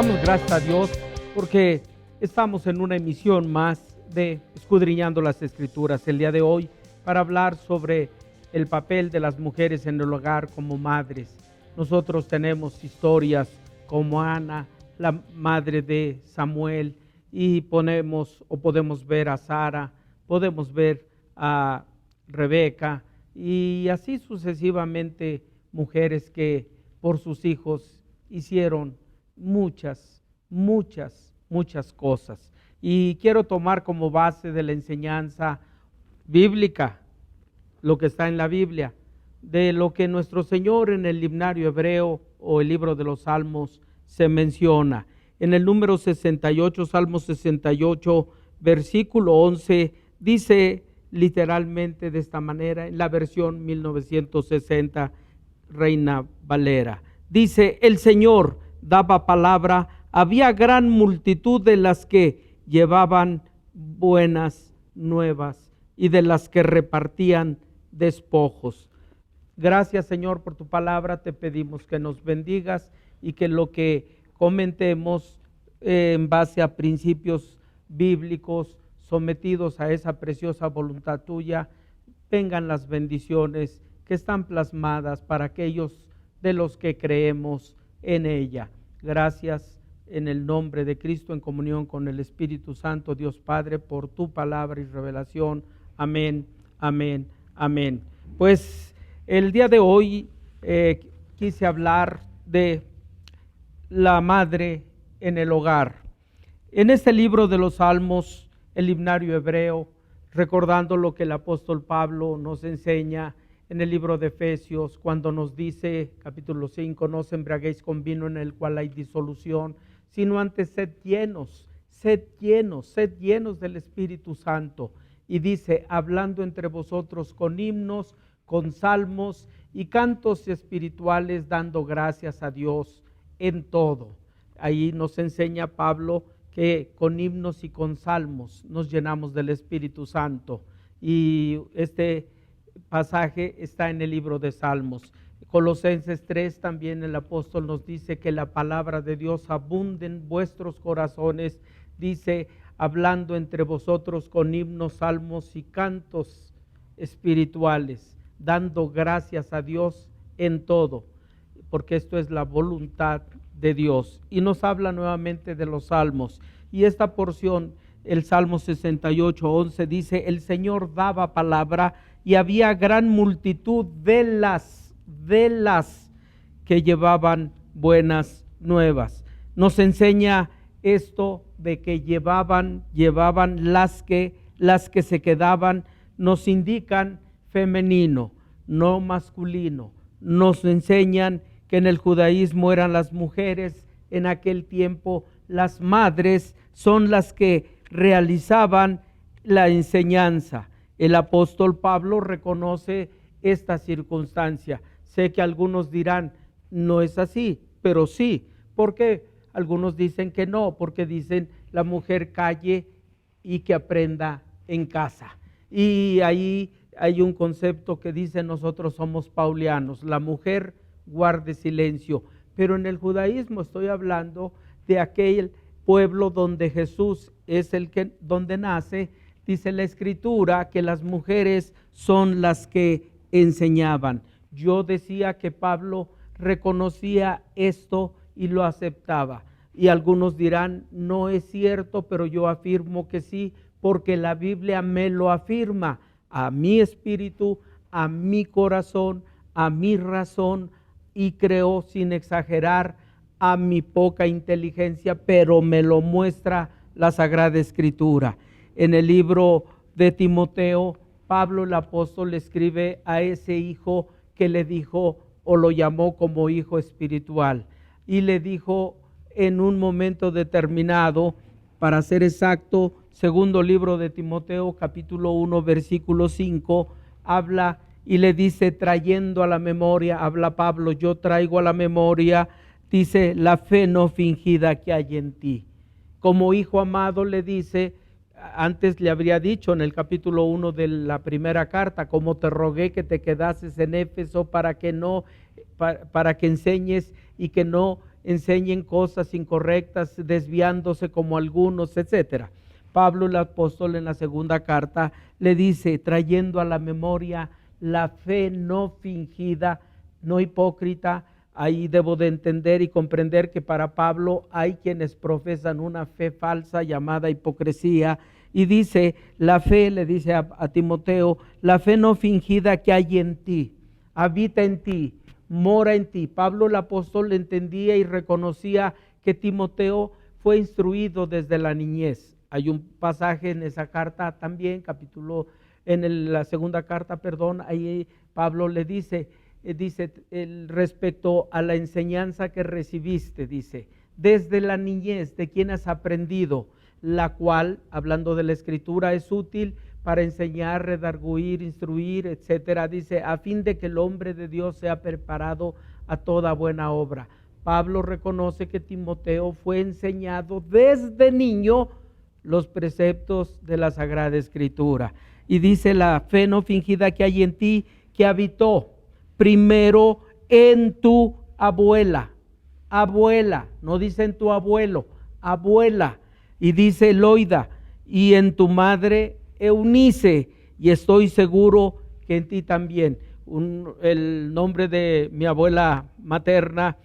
Damos gracias a Dios porque estamos en una emisión más de Escudriñando las Escrituras el día de hoy para hablar sobre el papel de las mujeres en el hogar como madres. Nosotros tenemos historias como Ana, la madre de Samuel, y podemos ver a Sara, podemos ver a Rebeca y así sucesivamente, mujeres que por sus hijos hicieron muchas cosas. Y quiero tomar como base de la enseñanza bíblica lo que está en la Biblia, de lo que nuestro Señor en el himnario hebreo o el libro de los Salmos se menciona. En el número 68, Salmo 68, versículo 11, dice literalmente de esta manera, en la versión 1960, Reina Valera. Dice: el Señor daba palabra, había gran multitud de las que llevaban buenas nuevas y de las que repartían despojos. Gracias, Señor, por tu palabra. Te pedimos que nos bendigas y que lo que comentemos en base a principios bíblicos sometidos a esa preciosa voluntad tuya, vengan las bendiciones que están plasmadas para aquellos de los que creemos en ella. Gracias en el nombre de Cristo, en comunión con el Espíritu Santo, Dios Padre, por tu palabra y revelación. Amén, amén, amén. Pues el día de hoy quise hablar de la madre en el hogar. En este libro de los Salmos, el himnario hebreo, recordando lo que el apóstol Pablo nos enseña en el libro de Efesios, cuando nos dice, capítulo 5, no os embriaguéis con vino en el cual hay disolución, sino antes sed llenos del Espíritu Santo. Y dice, hablando entre vosotros con himnos, con salmos y cantos espirituales, dando gracias a Dios en todo. Ahí nos enseña Pablo que con himnos y con salmos nos llenamos del Espíritu Santo. Y este pasaje está en el libro de Salmos. Colosenses 3 también el apóstol nos dice que la palabra de Dios abunde en vuestros corazones. Dice, hablando entre vosotros con himnos, salmos y cantos espirituales, dando gracias a Dios en todo, porque esto es la voluntad de Dios. Y nos habla nuevamente de los salmos. Y esta porción, el Salmo 68, 11, dice, el Señor daba palabra y había gran multitud de las que llevaban buenas nuevas. Nos enseña esto de que llevaban las que se quedaban, nos indican femenino, no masculino. Nos enseñan que en el judaísmo eran las mujeres en aquel tiempo, las madres son las que realizaban la enseñanza. El apóstol Pablo reconoce esta circunstancia. Sé que algunos dirán, no es así, pero sí. ¿Por qué? Algunos dicen que no, porque dicen la mujer calle y que aprenda en casa. Y ahí hay un concepto que dice, nosotros somos paulianos, la mujer guarde silencio. Pero en el judaísmo estoy hablando de aquel pueblo donde Jesús es donde nace. Dice la Escritura que las mujeres son las que enseñaban. Yo decía que Pablo reconocía esto y lo aceptaba. Y algunos dirán, no es cierto, pero yo afirmo que sí, porque la Biblia me lo afirma. A mi espíritu, a mi corazón, a mi razón, y creo sin exagerar, a mi poca inteligencia, pero me lo muestra la Sagrada Escritura. En el libro de Timoteo, Pablo el apóstol le escribe a ese hijo que le dijo o lo llamó como hijo espiritual. Y le dijo en un momento determinado, para ser exacto, segundo libro de Timoteo, capítulo 1, versículo 5, habla y le dice, trayendo a la memoria, habla Pablo, yo traigo a la memoria, dice, la fe no fingida que hay en ti. Como hijo amado le dice, antes le habría dicho en el capítulo 1 de la primera carta, como te rogué que te quedases en Éfeso para que enseñes y que no enseñen cosas incorrectas, desviándose como algunos, etcétera. Pablo el apóstol en la segunda carta le dice, trayendo a la memoria la fe no fingida, no hipócrita. Ahí debo de entender y comprender que para Pablo hay quienes profesan una fe falsa llamada hipocresía, y dice, la fe, le dice a Timoteo, la fe no fingida que hay en ti, habita en ti, mora en ti. Pablo el apóstol entendía y reconocía que Timoteo fue instruido desde la niñez. Hay un pasaje en esa carta también, la segunda carta, ahí Pablo le dice respecto a la enseñanza que recibiste, dice, desde la niñez, de quien has aprendido, la cual, hablando de la escritura, es útil para enseñar, redarguir, instruir, etcétera. Dice, a fin de que el hombre de Dios sea preparado a toda buena obra. Pablo reconoce que Timoteo fue enseñado desde niño los preceptos de la Sagrada Escritura. Y dice, la fe no fingida que hay en ti, que habitó primero en tu abuela, no dice en tu abuelo, abuela, y dice Loida, y en tu madre Eunice, y estoy seguro que en ti también. El nombre de mi abuela paterna,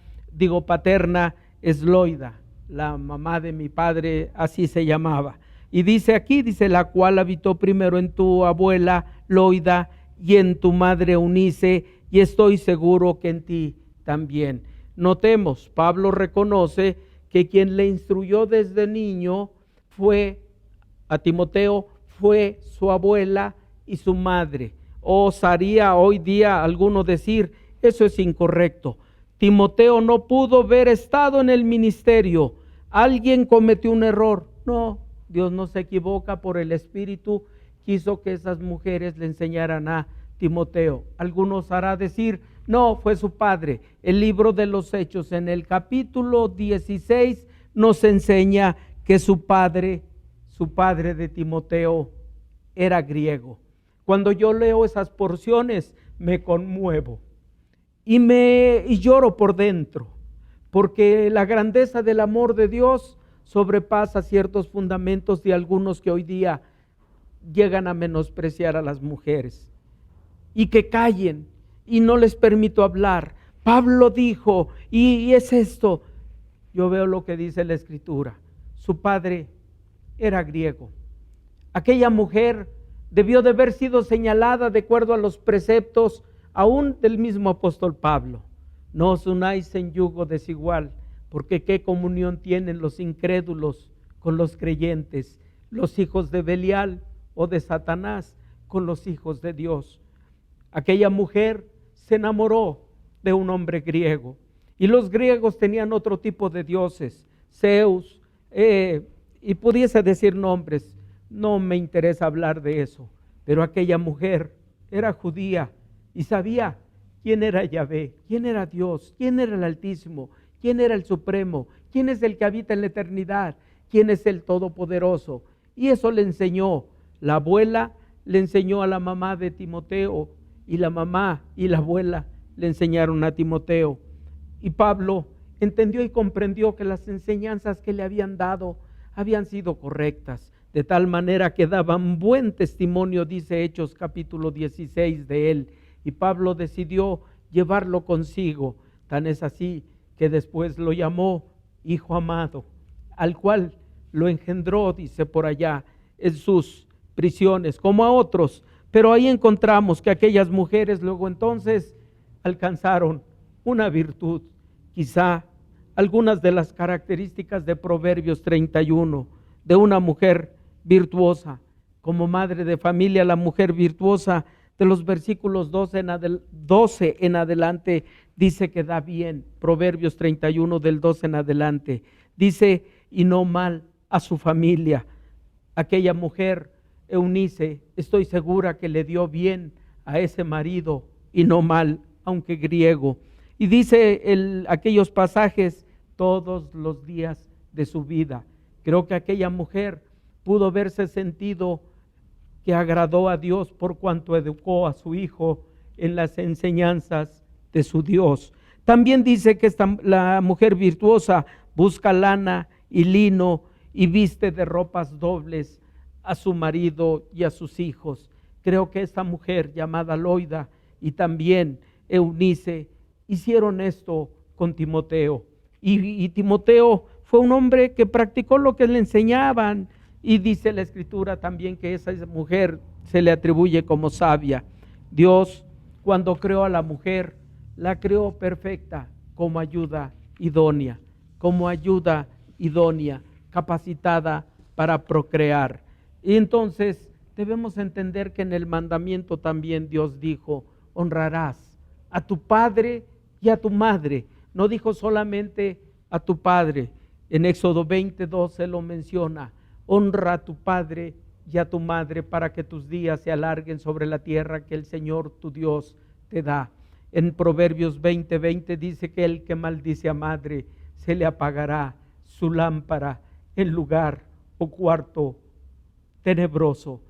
es Loida, la mamá de mi padre, así se llamaba. Y dice aquí, la cual habitó primero en tu abuela Loida y en tu madre Eunice, y estoy seguro que en ti también. Notemos, Pablo reconoce que quien le instruyó desde niño a Timoteo fue su abuela y su madre. Osaría hoy día alguno decir, eso es incorrecto. Timoteo no pudo haber estado en el ministerio. Alguien cometió un error. No, Dios no se equivoca, por el Espíritu quiso que esas mujeres le enseñaran a Timoteo. Algunos hará decir, no, fue su padre. El libro de los Hechos en el capítulo 16 nos enseña que su padre de Timoteo era griego. Cuando yo leo esas porciones me conmuevo y lloro por dentro, porque la grandeza del amor de Dios sobrepasa ciertos fundamentos de algunos que hoy día llegan a menospreciar a las mujeres y que callen y no les permito hablar. Pablo dijo, y es esto. Yo veo lo que dice la Escritura. Su padre era griego. Aquella mujer debió de haber sido señalada de acuerdo a los preceptos aún del mismo apóstol Pablo. No os unáis en yugo desigual, porque qué comunión tienen los incrédulos con los creyentes, los hijos de Belial o de Satanás con los hijos de Dios. Aquella mujer se enamoró de un hombre griego, y los griegos tenían otro tipo de dioses, Zeus, y pudiese decir nombres, no me interesa hablar de eso, pero aquella mujer era judía y sabía quién era Yahvé, quién era Dios, quién era el Altísimo, quién era el Supremo, quién es el que habita en la eternidad, quién es el Todopoderoso. Y eso le enseñó la abuela, le enseñó a la mamá de Timoteo, y la mamá y la abuela le enseñaron a Timoteo. Y Pablo entendió y comprendió que las enseñanzas que le habían dado habían sido correctas, de tal manera que daban buen testimonio, dice Hechos capítulo 16 de él. Y Pablo decidió llevarlo consigo. Tan es así que después lo llamó hijo amado, al cual lo engendró, dice por allá, en sus prisiones, como a otros. Pero ahí encontramos que aquellas mujeres luego entonces alcanzaron una virtud, quizá algunas de las características de Proverbios 31, de una mujer virtuosa. Como madre de familia, la mujer virtuosa de los versículos 12 en adelante dice que da bien. Proverbios 31 del 12 en adelante dice, y no mal a su familia. Aquella mujer, Eunice, estoy segura que le dio bien a ese marido y no mal, aunque griego. Y dice aquellos pasajes todos los días de su vida. Creo que aquella mujer pudo haberse sentido que agradó a Dios por cuanto educó a su hijo en las enseñanzas de su Dios. También dice que la mujer virtuosa busca lana y lino y viste de ropas dobles a su marido y a sus hijos. Creo que esta mujer llamada Loida y también Eunice hicieron esto con Timoteo. Y Timoteo fue un hombre que practicó lo que le enseñaban, y dice la Escritura también que esa mujer se le atribuye como sabia. Dios, cuando creó a la mujer, la creó perfecta como ayuda idónea, capacitada para procrear. Y entonces debemos entender que en el mandamiento también Dios dijo: honrarás a tu padre y a tu madre. No dijo solamente a tu padre. En Éxodo 20:12 lo menciona: honra a tu padre y a tu madre para que tus días se alarguen sobre la tierra que el Señor tu Dios te da. En Proverbios 20:20 dice que el que maldice a madre se le apagará su lámpara en lugar o cuarto tenebroso.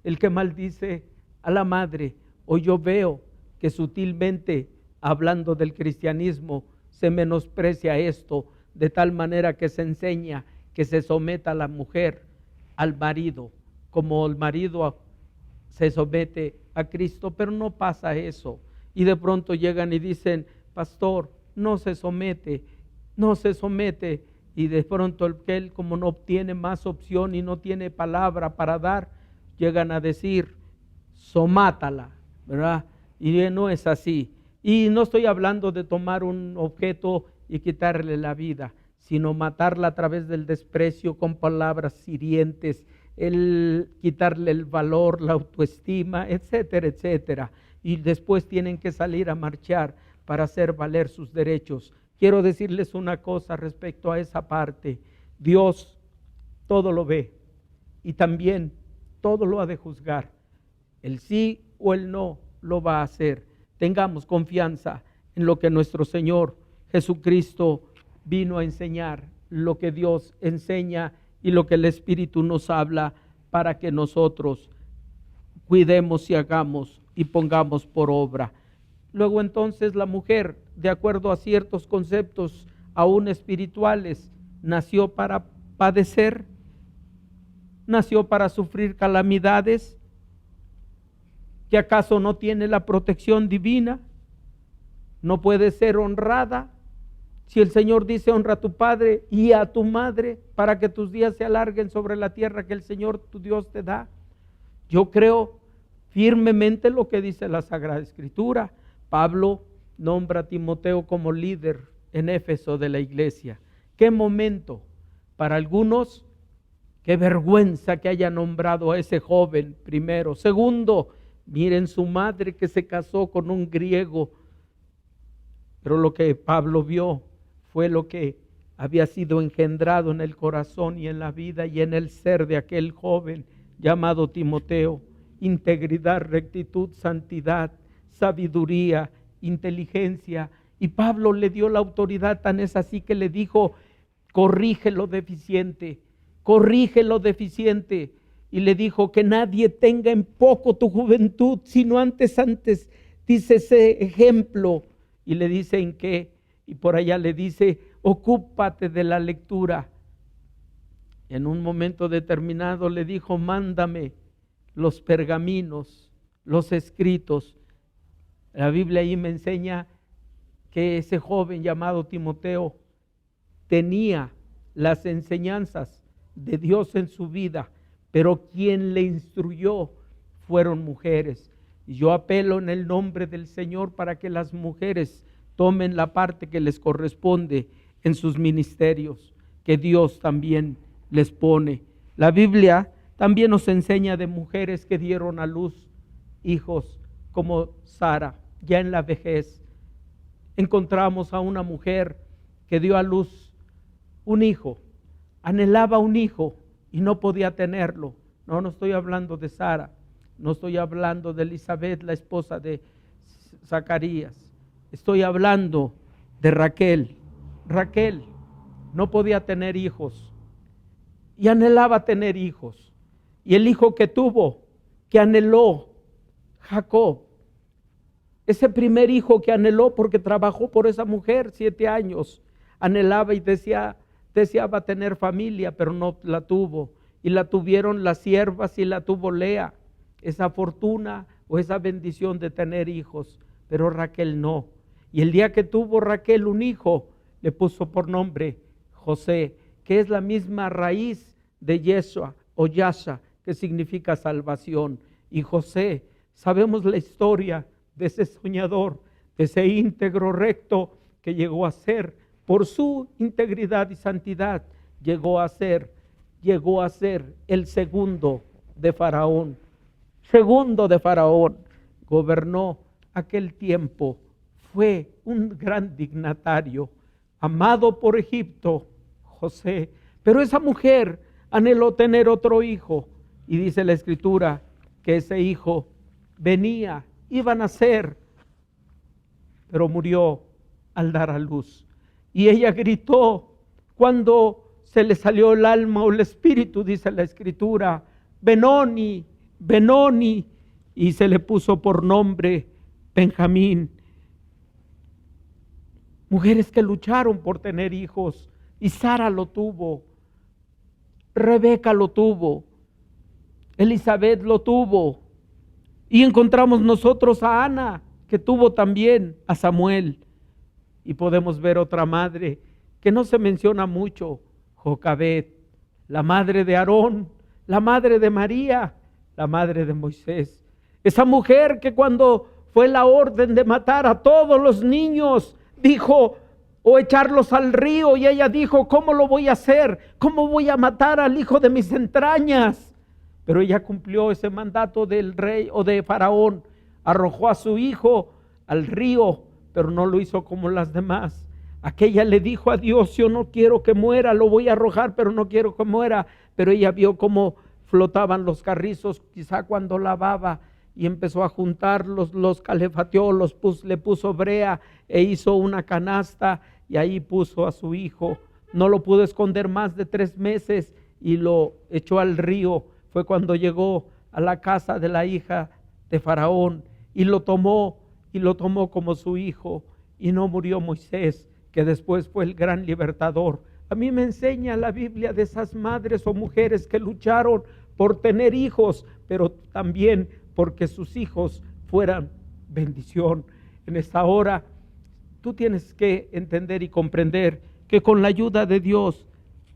El que maldice a la madre, hoy yo veo que sutilmente, hablando del cristianismo, se menosprecia esto, de tal manera que se enseña que se someta a la mujer al marido, como el marido se somete a Cristo, pero no pasa eso. Y de pronto llegan y dicen: pastor, no se somete, y de pronto él, como no tiene más opción y no tiene palabra para dar, llegan a decir: somátala, ¿verdad? Y no es así. Y no estoy hablando de tomar un objeto y quitarle la vida, sino matarla a través del desprecio con palabras hirientes, el quitarle el valor, la autoestima, etcétera, etcétera. Y después tienen que salir a marchar para hacer valer sus derechos. Quiero decirles una cosa respecto a esa parte: Dios todo lo ve y también todo lo ha de juzgar. El sí o el no lo va a hacer. Tengamos confianza en lo que nuestro Señor Jesucristo vino a enseñar, lo que Dios enseña y lo que el Espíritu nos habla, para que nosotros cuidemos y hagamos y pongamos por obra. Luego entonces la mujer, de acuerdo a ciertos conceptos aún espirituales, nació para padecer, nació para sufrir calamidades. ¿Que acaso no tiene la protección divina? ¿No puede ser honrada? Si el Señor dice: honra a tu padre y a tu madre para que tus días se alarguen sobre la tierra que el Señor tu Dios te da. Yo creo firmemente lo que dice la Sagrada Escritura. Pablo nombra a Timoteo como líder en Éfeso de la iglesia. ¿Qué momento? Para algunos, qué vergüenza que haya nombrado a ese joven primero. Segundo, miren su madre que se casó con un griego. Pero lo que Pablo vio fue lo que había sido engendrado en el corazón y en la vida y en el ser de aquel joven llamado Timoteo: integridad, rectitud, santidad, sabiduría, inteligencia. Y Pablo le dio la autoridad, tan es así que le dijo: corrige lo deficiente. Y le dijo: que nadie tenga en poco tu juventud, sino antes dice ese ejemplo. Y le dice en qué, y por allá le dice: ocúpate de la lectura. En un momento determinado le dijo: mándame los pergaminos, los escritos. La Biblia ahí me enseña que ese joven llamado Timoteo tenía las enseñanzas de Dios en su vida, pero quien le instruyó fueron mujeres. Y yo apelo en el nombre del Señor para que las mujeres tomen la parte que les corresponde en sus ministerios, que Dios también les pone. La Biblia también nos enseña de mujeres que dieron a luz hijos, como Sara, ya en la vejez. Encontramos a una mujer que dio a luz un hijo, anhelaba un hijo y no podía tenerlo. No estoy hablando de Sara, no estoy hablando de Elizabeth, la esposa de Zacarías. Estoy hablando de Raquel. Raquel no podía tener hijos y anhelaba tener hijos. Y el hijo que tuvo, que anheló Jacob, ese primer hijo que anheló porque trabajó por esa mujer 7 años, anhelaba y deseaba tener familia, pero no la tuvo. Y la tuvieron las siervas y la tuvo Lea, esa fortuna o esa bendición de tener hijos, pero Raquel no. Y el día que tuvo Raquel un hijo, le puso por nombre José, que es la misma raíz de Yeshua o Yasha, que significa salvación. Y José, sabemos la historia de ese soñador, de ese íntegro recto que llegó a ser, por su integridad y santidad, llegó a ser el segundo de Faraón. Segundo de Faraón, gobernó aquel tiempo, fue un gran dignatario, amado por Egipto, José. Pero esa mujer anheló tener otro hijo, y dice la Escritura que ese hijo iba a nacer, pero murió al dar a luz. Y ella gritó cuando se le salió el alma o el espíritu, dice la Escritura, Benoni, Benoni, y se le puso por nombre Benjamín. Mujeres que lucharon por tener hijos, y Sara lo tuvo, Rebeca lo tuvo, Elizabeth lo tuvo, y encontramos nosotros a Ana, que tuvo también a Samuel. Y podemos ver otra madre que no se menciona mucho, Jocabed, la madre de Aarón, la madre de María, la madre de Moisés. Esa mujer que cuando fue la orden de matar a todos los niños, dijo, o echarlos al río, y ella dijo, ¿cómo lo voy a hacer? ¿Cómo voy a matar al hijo de mis entrañas? Pero ella cumplió ese mandato del rey o de Faraón, arrojó a su hijo al río, pero no lo hizo como las demás. Aquella le dijo a Dios, yo no quiero que muera, lo voy a arrojar, pero no quiero que muera. Pero ella vio cómo flotaban los carrizos, quizá cuando lavaba, y empezó a juntarlos, los calefateó, le puso brea e hizo una canasta, y ahí puso a su hijo. No lo pudo esconder más de 3 meses y lo echó al río. Fue cuando llegó a la casa de la hija de Faraón y lo tomó como su hijo, y no murió Moisés, que después fue el gran libertador. A mí me enseña la Biblia de esas madres o mujeres que lucharon por tener hijos, pero también porque sus hijos fueran bendición. En esta hora tú tienes que entender y comprender que con la ayuda de Dios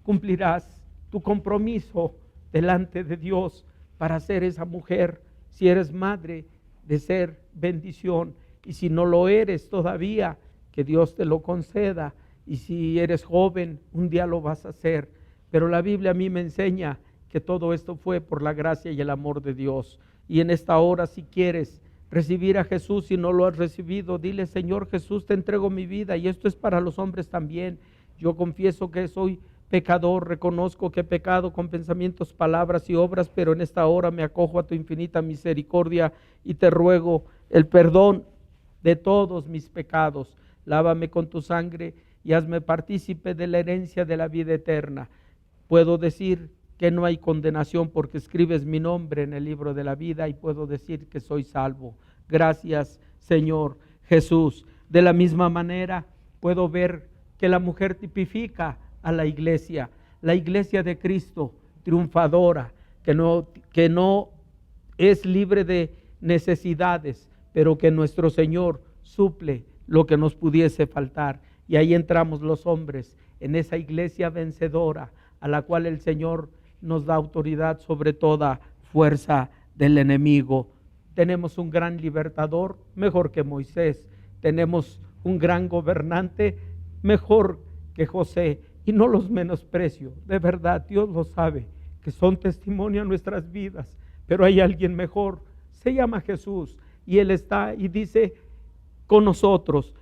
cumplirás tu compromiso delante de Dios para ser esa mujer, si eres madre, de ser bendición. Y si no lo eres todavía, que Dios te lo conceda. Y si eres joven, un día lo vas a hacer. Pero la Biblia a mí me enseña que todo esto fue por la gracia y el amor de Dios. Y en esta hora, si quieres recibir a Jesús y no lo has recibido, dile, Señor Jesús, te entrego mi vida. Y esto es para los hombres también. Yo confieso que soy pecador, reconozco que he pecado con pensamientos, palabras y obras, pero en esta hora me acojo a tu infinita misericordia y te ruego el perdón de todos mis pecados. Lávame con tu sangre y hazme partícipe de la herencia de la vida eterna. Puedo decir que no hay condenación porque escribes mi nombre en el libro de la vida, y puedo decir que soy salvo. Gracias, Señor Jesús. De la misma manera puedo ver que la mujer tipifica a la iglesia de Cristo, triunfadora, que no es libre de necesidades, pero que nuestro Señor suple lo que nos pudiese faltar. Y ahí entramos los hombres en esa iglesia vencedora, a la cual el Señor nos da autoridad sobre toda fuerza del enemigo. Tenemos un gran libertador, mejor que Moisés. Tenemos un gran gobernante, mejor que José. Y no los menosprecio, de verdad, Dios lo sabe, que son testimonio a nuestras vidas. Pero hay alguien mejor, se llama Jesús, y Él está y dice con nosotros.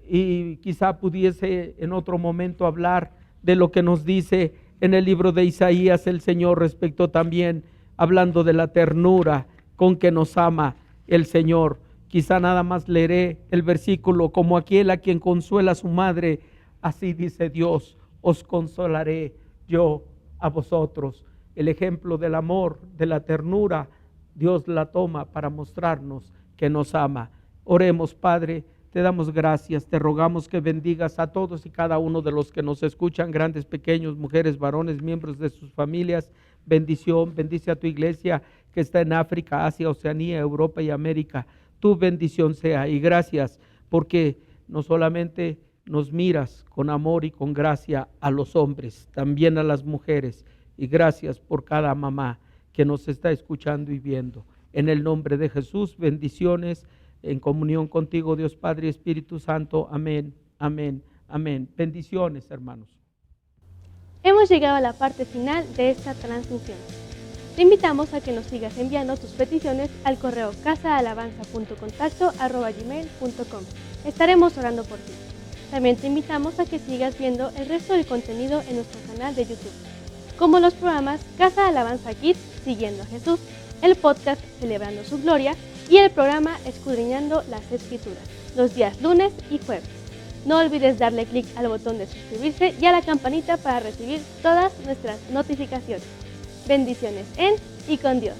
Y quizá pudiese en otro momento hablar de lo que nos dice en el libro de Isaías el Señor respecto también, hablando de la ternura con que nos ama el Señor. Quizá nada más leeré el versículo, como aquel a quien consuela a su madre, así dice Dios, os consolaré yo a vosotros. El ejemplo del amor, de la ternura, Dios la toma para mostrarnos que nos ama. Oremos, Padre, te damos gracias, te rogamos que bendigas a todos y cada uno de los que nos escuchan, grandes, pequeños, mujeres, varones, miembros de sus familias. Bendición, bendice a tu iglesia que está en África, Asia, Oceanía, Europa y América. Tu bendición sea, y gracias porque no solamente nos miras con amor y con gracia a los hombres, también a las mujeres, y gracias por cada mamá que nos está escuchando y viendo. En el nombre de Jesús, bendiciones en comunión contigo, Dios Padre y Espíritu Santo. Amén, amén, amén. Bendiciones, hermanos. Hemos llegado a la parte final de esta transmisión. Te invitamos a que nos sigas enviando tus peticiones al correo casaalabanza.contacto@gmail.com. Estaremos orando por ti. También te invitamos a que sigas viendo el resto del contenido en nuestro canal de YouTube, como los programas Casa Alabanza Kids, Siguiendo a Jesús, el podcast Celebrando su Gloria y el programa Escudriñando las Escrituras, los días lunes y jueves. No olvides darle clic al botón de suscribirse y a la campanita para recibir todas nuestras notificaciones. Bendiciones en y con Dios.